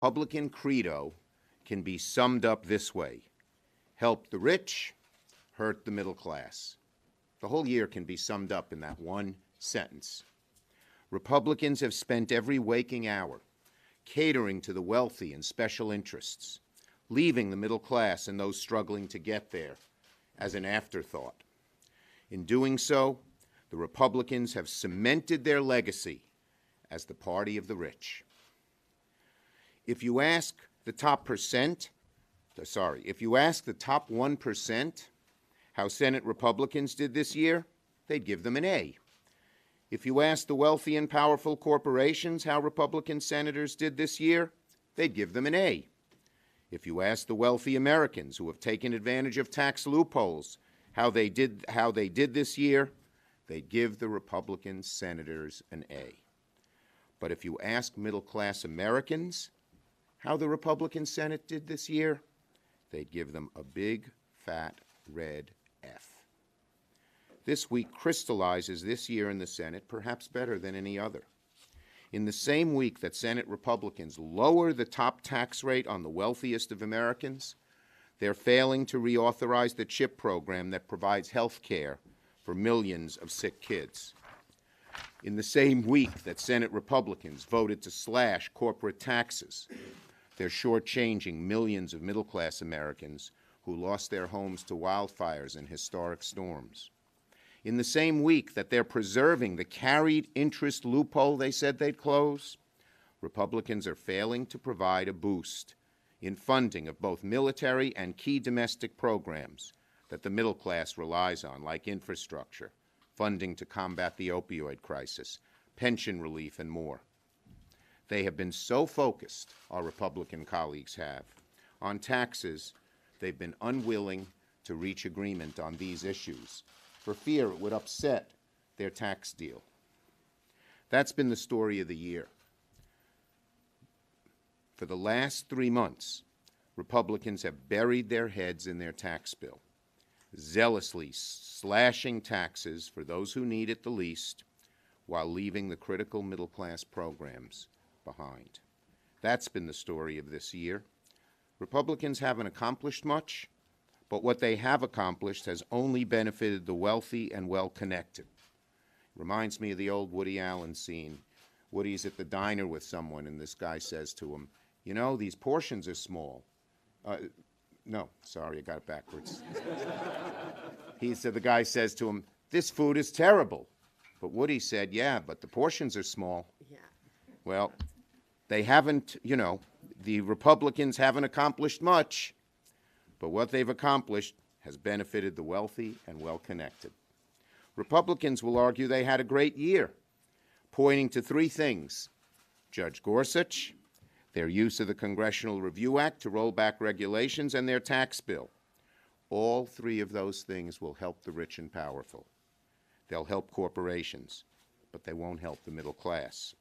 Republican credo can be summed up this way: help the rich, hurt the middle class. The whole year can be summed up in that one sentence. Republicans have spent every waking hour catering to the wealthy and special interests, leaving the middle class and those struggling to get there as an afterthought. In doing so, the Republicans have cemented their legacy as the party of the rich. If you ask the top 1% how Senate Republicans did this year, they'd give them an A. If you ask the wealthy and powerful corporations how Republican senators did this year, they'd give them an A. If you ask the wealthy Americans who have taken advantage of tax loopholes how they did this year, they'd give the Republican senators an A. But if you ask middle-class Americans how the Republican Senate did this year, they'd give them a big, fat, red F. This week crystallizes this year in the Senate perhaps better than any other. In the same week that Senate Republicans lower the top tax rate on the wealthiest of Americans, they're failing to reauthorize the CHIP program that provides health care for millions of sick kids. In the same week that Senate Republicans voted to slash corporate taxes, they're shortchanging millions of middle-class Americans who lost their homes to wildfires and historic storms. In the same week that they're preserving the carried interest loophole they said they'd close, Republicans are failing to provide a boost in funding of both military and key domestic programs that the middle class relies on, like infrastructure, funding to combat the opioid crisis, pension relief, and more. They have been so focused, our Republican colleagues have, on taxes, they've been unwilling to reach agreement on these issues for fear it would upset their tax deal. That's been the story of the year. For the last 3 months, Republicans have buried their heads in their tax bill, zealously slashing taxes for those who need it the least, while leaving the critical middle-class programs behind. That's been the story of this year. Republicans haven't accomplished much, but what they have accomplished has only benefited the wealthy and well-connected. Reminds me of the old Woody Allen scene. Woody's at the diner with someone, and this guy says to him, "You know, these portions are small." No, sorry, I got it backwards. The guy says to him, "This food is terrible." But Woody said, "Yeah, but the portions are small." Yeah. Well, they haven't, the Republicans haven't accomplished much, but what they've accomplished has benefited the wealthy and well-connected. Republicans will argue they had a great year, pointing to 3 things: Judge Gorsuch, their use of the Congressional Review Act to roll back regulations, and their tax bill. All 3 of those things will help the rich and powerful. They'll help corporations, but they won't help the middle class.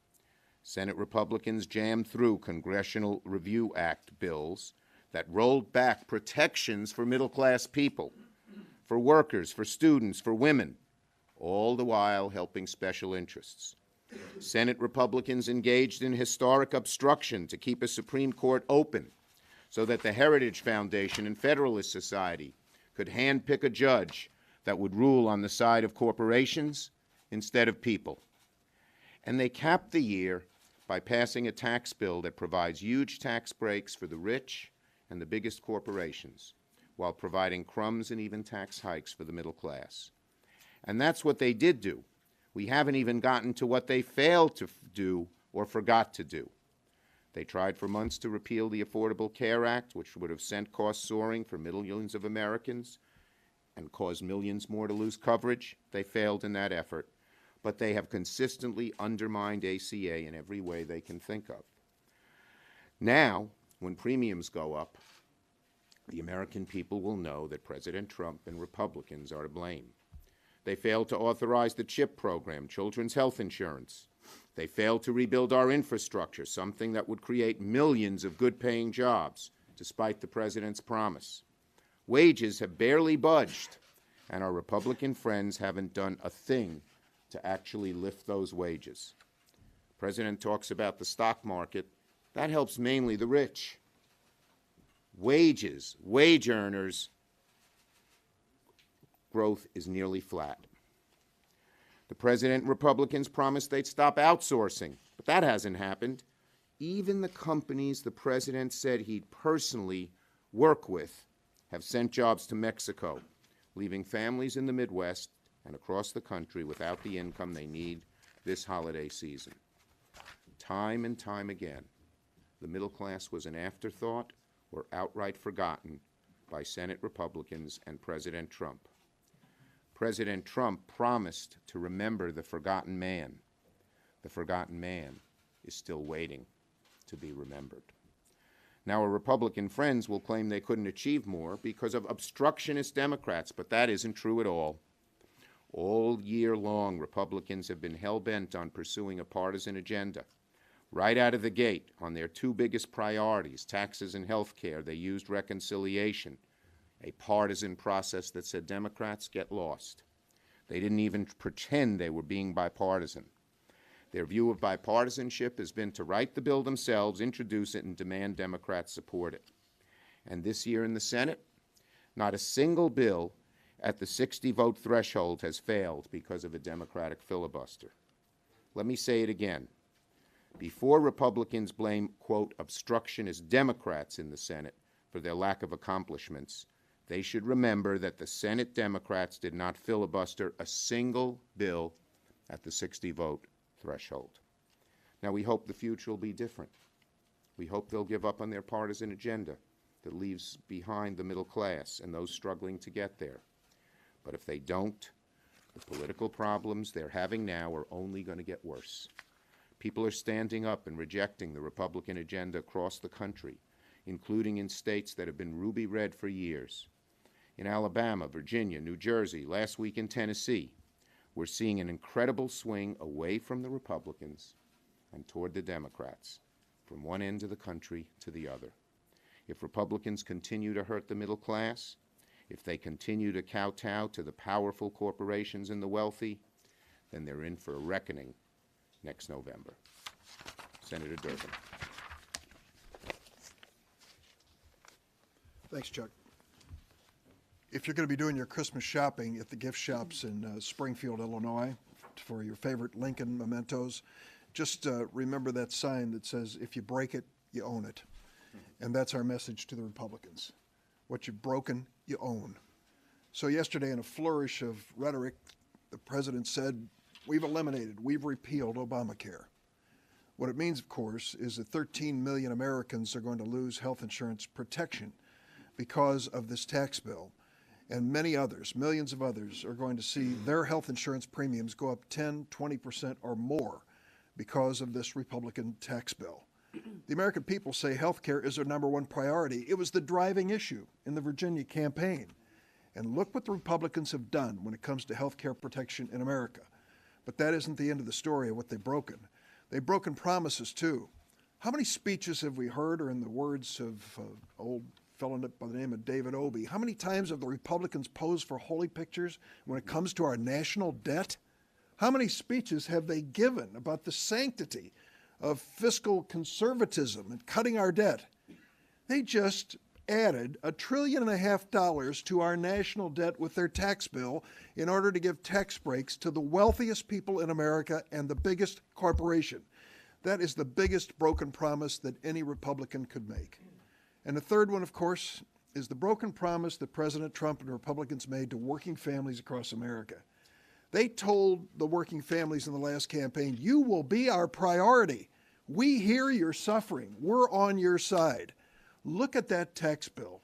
Senate Republicans jammed through Congressional Review Act bills that rolled back protections for middle-class people, for workers, for students, for women, all the while helping special interests. Senate Republicans engaged in historic obstruction to keep a Supreme Court open so that the Heritage Foundation and Federalist Society could handpick a judge that would rule on the side of corporations instead of people. And they capped the year by passing a tax bill that provides huge tax breaks for the rich and the biggest corporations, while providing crumbs and even tax hikes for the middle class. And that's what they did do. We haven't even gotten to what they failed to do or forgot to do. They tried for months to repeal the Affordable Care Act, which would have sent costs soaring for millions of Americans and caused millions more to lose coverage. They failed in that effort, but they have consistently undermined ACA in every way they can think of. Now, when premiums go up, the American people will know that President Trump and Republicans are to blame. They failed to authorize the CHIP program, children's health insurance. They failed to rebuild our infrastructure, something that would create millions of good-paying jobs, despite the president's promise. Wages have barely budged, and our Republican friends haven't done a thing to actually lift those wages. The president talks about the stock market. That helps mainly the rich. Wages, wage earners, growth is nearly flat. The president and Republicans promised they'd stop outsourcing, but that hasn't happened. Even the companies the president said he'd personally work with have sent jobs to Mexico, leaving families in the Midwest and across the country without the income they need this holiday season. Time and time again, the middle class was an afterthought or outright forgotten by Senate Republicans and President Trump. President Trump promised to remember the forgotten man. The forgotten man is still waiting to be remembered. Now, our Republican friends will claim they couldn't achieve more because of obstructionist Democrats, but that isn't true at all. All year long, Republicans have been hell-bent on pursuing a partisan agenda. Right out of the gate, on their two biggest priorities, taxes and health care, they used reconciliation, a partisan process that said Democrats get lost. They didn't even pretend they were being bipartisan. Their view of bipartisanship has been to write the bill themselves, introduce it, and demand Democrats support it. And this year in the Senate, not a single bill at the 60-vote threshold has failed because of a Democratic filibuster. Let me say it again. Before Republicans blame, quote, obstructionist Democrats in the Senate for their lack of accomplishments, they should remember that the Senate Democrats did not filibuster a single bill at the 60-vote threshold. Now, we hope the future will be different. We hope they'll give up on their partisan agenda that leaves behind the middle class and those struggling to get there. But if they don't, the political problems they're having now are only going to get worse. People are standing up and rejecting the Republican agenda across the country, including in states that have been ruby red for years. In Alabama, Virginia, New Jersey, last week in Tennessee, we're seeing an incredible swing away from the Republicans and toward the Democrats, from one end of the country to the other. If Republicans continue to hurt the middle class, if they continue to kowtow to the powerful corporations and the wealthy, then they're in for a reckoning next November. Senator Durbin. Thanks, Chuck. If you're going to be doing your Christmas shopping at the gift shops in Springfield, Illinois, for your favorite Lincoln mementos, just remember that sign that says, if you break it, you own it. And that's our message to the Republicans. What you've broken, you own. So yesterday, in a flourish of rhetoric, the president said, we've eliminated, we've repealed Obamacare. What it means, of course, is that 13 million Americans are going to lose health insurance protection because of this tax bill. And many others, millions of others, are going to see their health insurance premiums go up 10, 20% or more because of this Republican tax bill. The American people say health care is their number one priority. It was the driving issue in the Virginia campaign. And look what the Republicans have done when it comes to health care protection in America. But that isn't the end of the story of what they've broken. They've broken promises, too. How many speeches have we heard, or in the words of old fellow by the name of David Obey, how many times have the Republicans posed for holy pictures when it comes to our national debt? How many speeches have they given about the sanctity of fiscal conservatism and cutting our debt? They just added $1.5 trillion to our national debt with their tax bill in order to give tax breaks to the wealthiest people in America and the biggest corporation. That is the biggest broken promise that any Republican could make. And the third one, of course, is the broken promise that President Trump and Republicans made to working families across America. They told the working families in the last campaign, you will be our priority. We hear your suffering. We're on your side. Look at that tax bill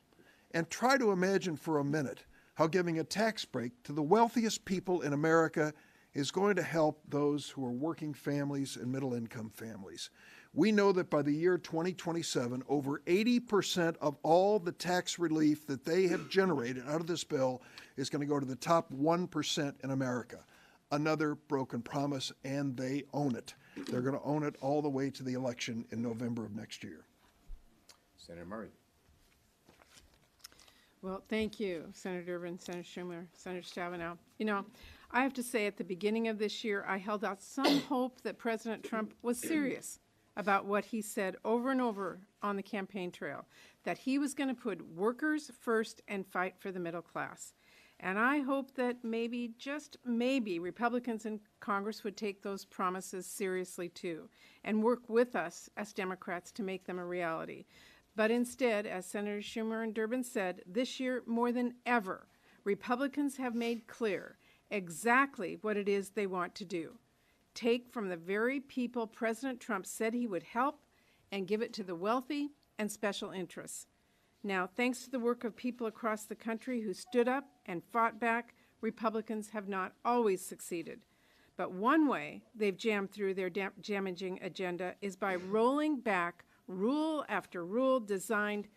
and try to imagine for a minute how giving a tax break to the wealthiest people in America is going to help those who are working families and middle-income families. We know that by the year 2027, over 80% of all the tax relief that they have generated out of this bill is going to go to the top 1% in America. Another broken promise, and they own it. They're going to own it all the way to the election in November of next year. Senator Murray. Well, thank you, Senator Durbin, Senator Schumer, Senator Stabenow. You know, I have to say at the beginning of this year, I held out some hope that President Trump was serious about what he said over and over on the campaign trail, that he was going to put workers first and fight for the middle class. And I hope that maybe, just maybe, Republicans in Congress would take those promises seriously too and work with us as Democrats to make them a reality. But instead, as Senator Schumer and Durbin said, this year more than ever, Republicans have made clear exactly what it is they want to do. Take from the very people President Trump said he would help and give it to the wealthy and special interests. Now, thanks to the work of people across the country who stood up and fought back, Republicans have not always succeeded. But one way they've jammed through their damaging agenda is by rolling back rule after rule designed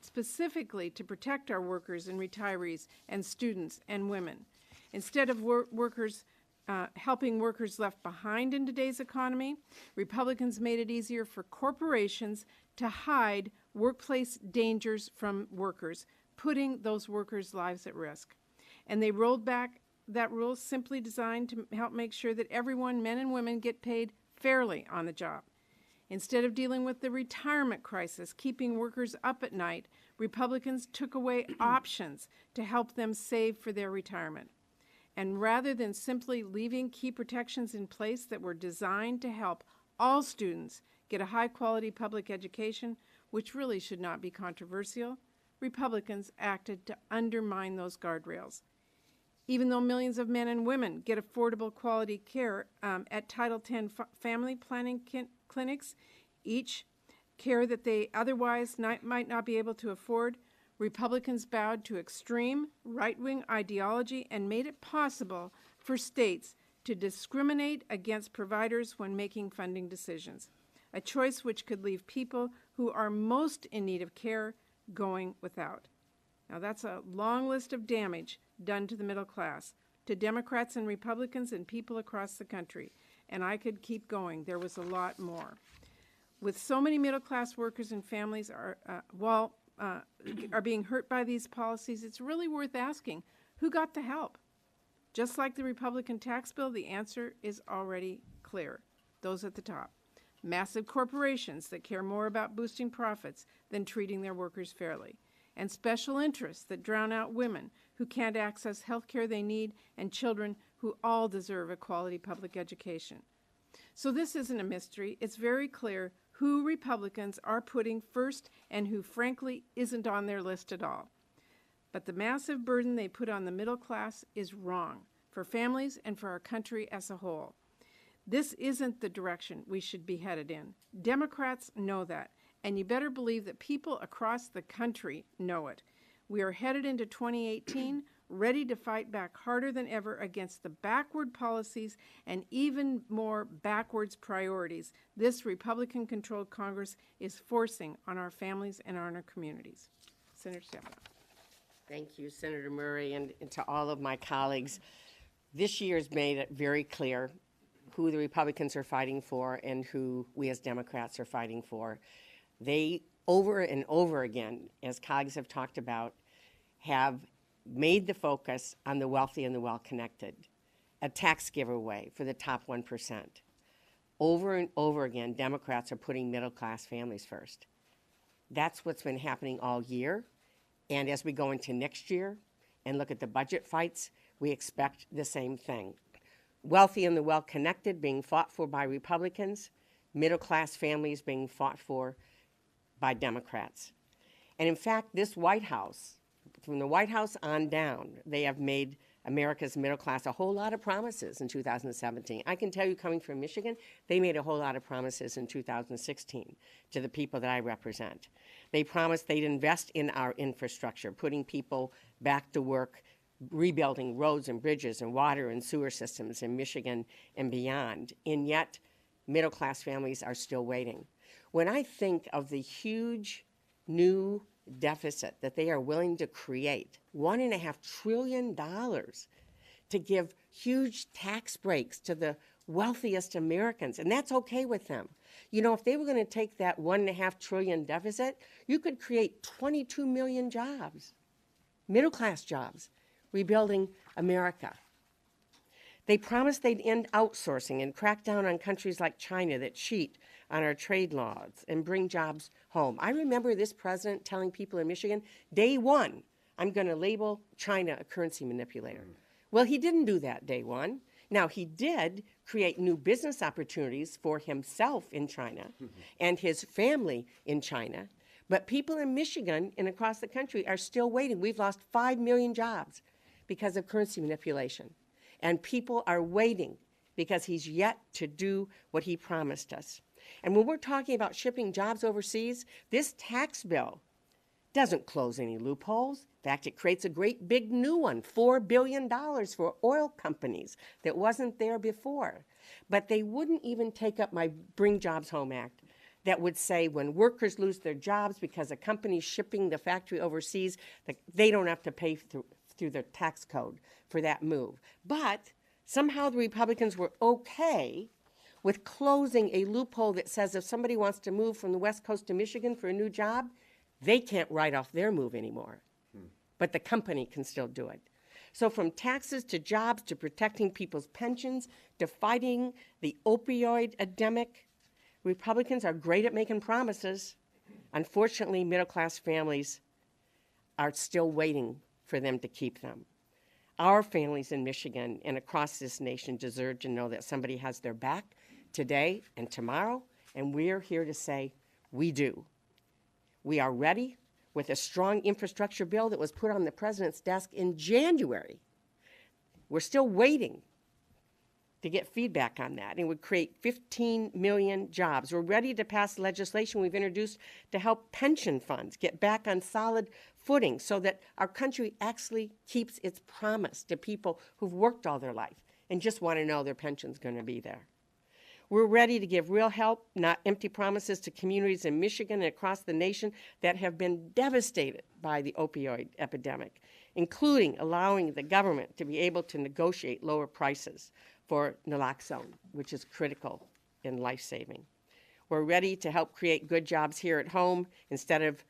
specifically to protect our workers and retirees and students and women. Instead of helping workers left behind in today's economy, Republicans made it easier for corporations to hide workplace dangers from workers, putting those workers' lives at risk. And they rolled back that rule simply designed to help make sure that everyone, men and women, get paid fairly on the job. Instead of dealing with the retirement crisis, keeping workers up at night, Republicans took away options to help them save for their retirement. And rather than simply leaving key protections in place that were designed to help all students get a high-quality public education, which really should not be controversial, Republicans acted to undermine those guardrails. Even though millions of men and women get affordable quality care at Title X family planning clinics, each care that they otherwise might not be able to afford, Republicans bowed to extreme right-wing ideology and made it possible for states to discriminate against providers when making funding decisions, a choice which could leave people who are most in need of care going without. Now, that's a long list of damage done to the middle class, to Democrats and Republicans and people across the country. And I could keep going. There was a lot more. With so many middle-class workers and families are being hurt by these policies, it's really worth asking, who got the help? Just like the Republican tax bill, the answer is already clear. Those at the top. Massive corporations that care more about boosting profits than treating their workers fairly. And special interests that drown out women who can't access health care they need and children who all deserve a quality public education. So this isn't a mystery. It's very clear who Republicans are putting first and who, frankly, isn't on their list at all. But the massive burden they put on the middle class is wrong for families and for our country as a whole. This isn't the direction we should be headed in. Democrats know that, and you better believe that people across the country know it. We are headed into 2018 ready to fight back harder than ever against the backward policies and even more backwards priorities this Republican-controlled Congress is forcing on our families and on our communities. Senator Stabenow. Thank you, Senator Murray, and to all of my colleagues. This year's made it very clear who the Republicans are fighting for and who we as Democrats are fighting for. They, over and over again, as colleagues have talked about, have made the focus on the wealthy and the well-connected, a tax giveaway for the top 1%. Over and over again, Democrats are putting middle-class families first. That's what's been happening all year, and as we go into next year and look at the budget fights, we expect the same thing. Wealthy and the well-connected being fought for by Republicans, middle-class families being fought for by Democrats. And in fact, this White House, from the White House on down, they have made America's middle class a whole lot of promises in 2017. I can tell you, coming from Michigan, they made a whole lot of promises in 2016 to the people that I represent. They promised they'd invest in our infrastructure, putting people back to work, rebuilding roads and bridges and water and sewer systems in Michigan and beyond. And yet, middle class families are still waiting. When I think of the huge new deficit that they are willing to create, $1.5 trillion, to give huge tax breaks to the wealthiest Americans, and that's okay with them. You know, if they were going to take that $1.5 trillion deficit, you could create 22 million jobs, middle-class jobs, rebuilding America. They promised they'd end outsourcing and crack down on countries like China that cheat on our trade laws and bring jobs home. I remember this president telling people in Michigan, day one, I'm going to label China a currency manipulator. Well, he didn't do that day one. Now, he did create new business opportunities for himself in China and his family in China. But people in Michigan and across the country are still waiting. We've lost 5 million jobs because of currency manipulation. And people are waiting because he's yet to do what he promised us. And when we're talking about shipping jobs overseas, this tax bill doesn't close any loopholes. In fact, it creates a great big new one, $4 billion for oil companies that wasn't there before. But they wouldn't even take up my Bring Jobs Home Act that would say when workers lose their jobs because a company's shipping the factory overseas, that they don't have to pay through their tax code for that move. But somehow the Republicans were okay with closing a loophole that says if somebody wants to move from the West Coast to Michigan for a new job, they can't write off their move anymore. But the company can still do it. So from taxes to jobs to protecting people's pensions to fighting the opioid epidemic, Republicans are great at making promises. Unfortunately, middle-class families are still waiting for them to keep them. Our families in Michigan and across this nation deserve to know that somebody has their back today and tomorrow, and we're here to say we do. We are ready with a strong infrastructure bill that was put on the president's desk in January. We're still waiting to get feedback on that. It would create 15 million jobs. We're ready to pass legislation we've introduced to help pension funds get back on solid footing so that our country actually keeps its promise to people who've worked all their life and just want to know their pension's going to be there. We're ready to give real help, not empty promises, to communities in Michigan and across the nation that have been devastated by the opioid epidemic, including allowing the government to be able to negotiate lower prices for naloxone, which is critical in life-saving. We're ready to help create good jobs here at home instead of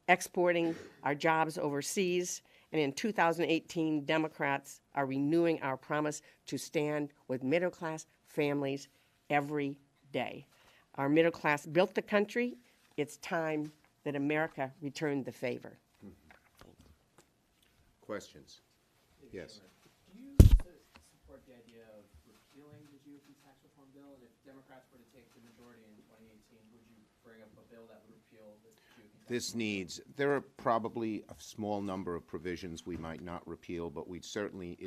exporting our jobs overseas. And in 2018, Democrats are renewing our promise to stand with middle-class families every day. Our middle class built the country. It's time that America returned the favor. Questions? Yes. Do you support the idea of repealing the GOP tax reform bill? And if Democrats were to take the majority in 2018, would you bring up a bill that would repeal the GOP tax There are probably a small number of provisions we might not repeal, but it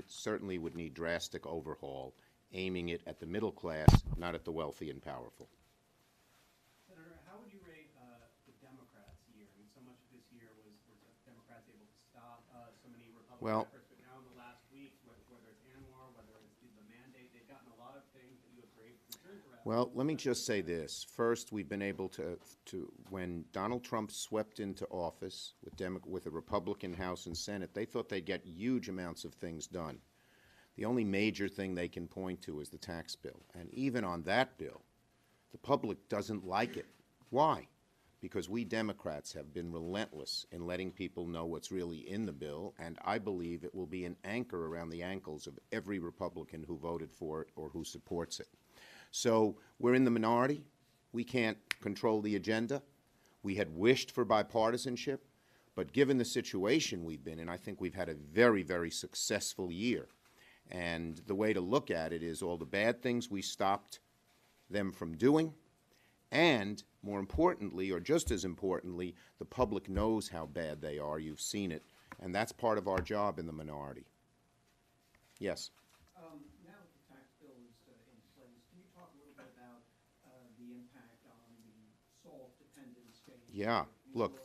certainly would need drastic overhaul, aiming it at the middle class, not at the wealthy and powerful. Senator, how would you rate the Democrats' year? I mean, so much of this year was Democrats able to stop so many Republican efforts, but now in the last week, whether it's ANWR, whether it's the mandate, they've gotten a lot of things that you have grave concerns around. Well, let me just say this. First, we've been able to when Donald Trump swept into office with a Republican House and Senate, they thought they'd get huge amounts of things done. The only major thing they can point to is the tax bill. And even on that bill, the public doesn't like it. Why? Because we Democrats have been relentless in letting people know what's really in the bill, and I believe it will be an anchor around the ankles of every Republican who voted for it or who supports it. So we're in the minority. We can't control the agenda. We had wished for bipartisanship, but given the situation we've been in, I think we've had a very, very successful year. And the way to look at it is all the bad things we stopped them from doing, and more importantly, or just as importantly, the public knows how bad they are. You've seen it, and that's part of our job in the minority. Yes? Now that the tax bill is in place, can you talk a little bit about the impact on the SALT-dependent states? Yeah, look,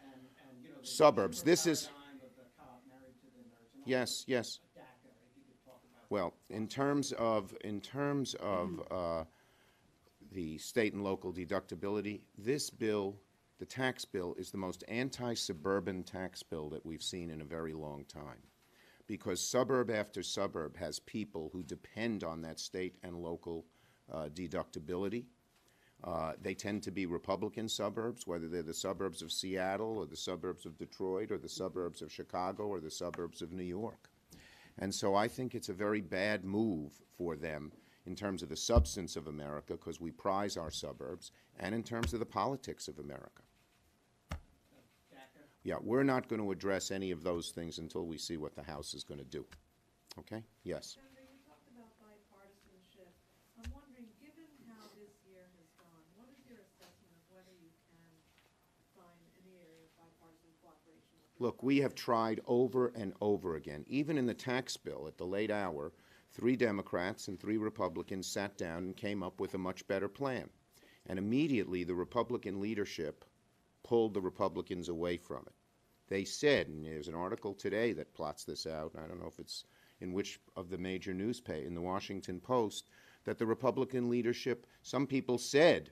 And you know, the suburbs. Schumer This is, paradigm of the cop married to the nurse and all yes, yes. DACA, if you could talk about Well, in terms of the state and local deductibility, this bill, the tax bill, is the most anti-suburban tax bill that we've seen in a very long time, because suburb after suburb has people who depend on that state and local deductibility. They tend to be Republican suburbs, whether they're the suburbs of Seattle or the suburbs of Detroit or the suburbs of Chicago or the suburbs of New York. And so I think it's a very bad move for them in terms of the substance of America, because we prize our suburbs, and in terms of the politics of America. Yeah, we're not going to address any of those things until we see what the House is going to do. Okay? Yes. Senator, you talked about bipartisanship. I'm wondering, given how this year has gone, what is your assessment of whether you can find any area of bipartisan cooperation? Look, we have tried over and over again. Even in the tax bill at the late hour, 3 Democrats and 3 Republicans sat down and came up with a much better plan. And immediately the Republican leadership pulled the Republicans away from it. They said, and there's an article today that plots this out, I don't know if it's in which of the major newspapers, in the Washington Post, that the Republican leadership, some people said,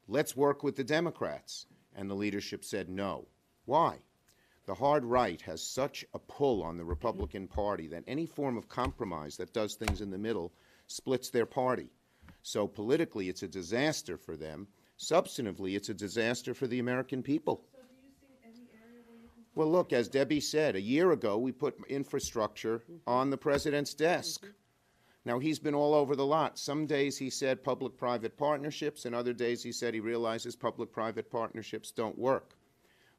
let's work with the Democrats. And the leadership said no. Why? The hard right has such a pull on the Republican Party that any form of compromise that does things in the middle splits their party. So politically, it's a disaster for them. Substantively, it's a disaster for the American people. So do you see any area where you can find? Well, look, as Debbie said, a year ago, we put infrastructure on the president's desk. Now, he's been all over the lot. Some days he said public-private partnerships, and other days he said he realizes public-private partnerships don't work.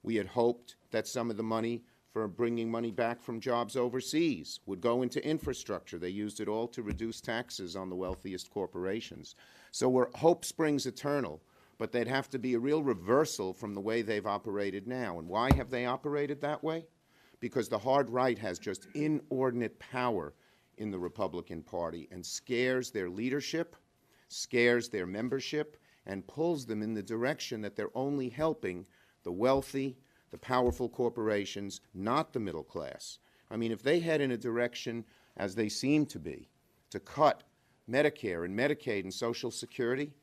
We had hoped that some of the money for bringing money back from jobs overseas would go into infrastructure. They used it all to reduce taxes on the wealthiest corporations. So hope springs eternal, but they'd have to be a real reversal from the way they've operated now. And why have they operated that way? Because the hard right has just inordinate power in the Republican Party and scares their leadership, scares their membership, and pulls them in the direction that they're only helping the wealthy, the powerful corporations, not the middle class. I mean, if they head in a direction, as they seem to be, to cut Medicare and Medicaid and Social Security,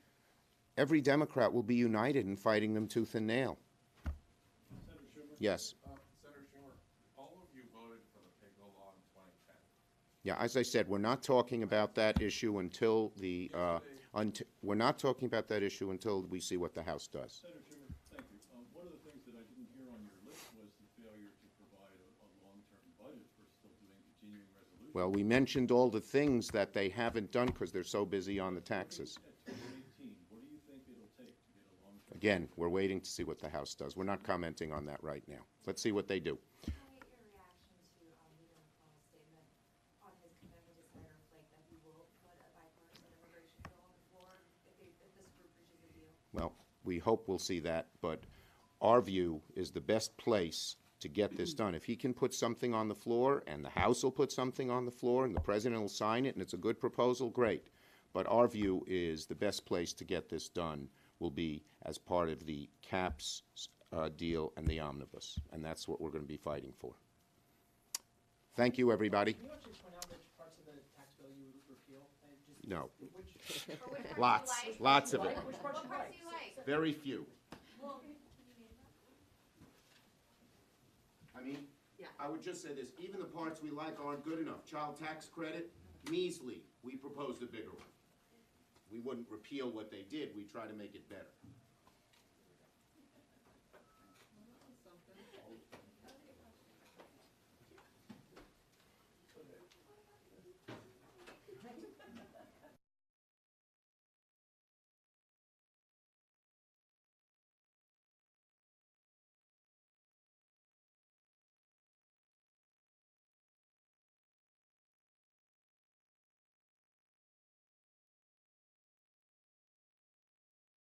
every Democrat will be united in fighting them tooth and nail. Senator Schumer? Yes. Senator Schumer, all of you voted for the PAYGO law in 2010. Yeah, as I said, we're not talking about that issue until we're not talking about that issue until we see what the House does. Senator Schumer, thank you. One of the things that I didn't hear on your list was the failure to provide a long-term budget for still doing continuing resolution. Well, we mentioned all the things that they haven't done because they're so busy on the taxes. At 2018, what do you think it'll take to get a long-term? Again, we're waiting to see what the House does. We're not commenting on that right now. Let's see what they do. Can I get your reaction to Leader McConnell's statement on his commitment to Senator Flake that he will put a bipartisan immigration bill on the floor if this group reaches a deal? Well, we hope we'll see that, but our view is the best place to get this done. If he can put something on the floor, and the House will put something on the floor, and the President will sign it, and it's a good proposal, great. But our view is the best place to get this done will be as part of the caps deal and the omnibus, and that's what we're going to be fighting for. Thank you, everybody. Can you actually point out which parts of the tax bill you would repeal? No. Which Lots of it. which parts you like? Very few. I mean, I would just say this, even the parts we like aren't good enough. Child tax credit, measly. We proposed a bigger one. We wouldn't repeal what they did, we try to make it better.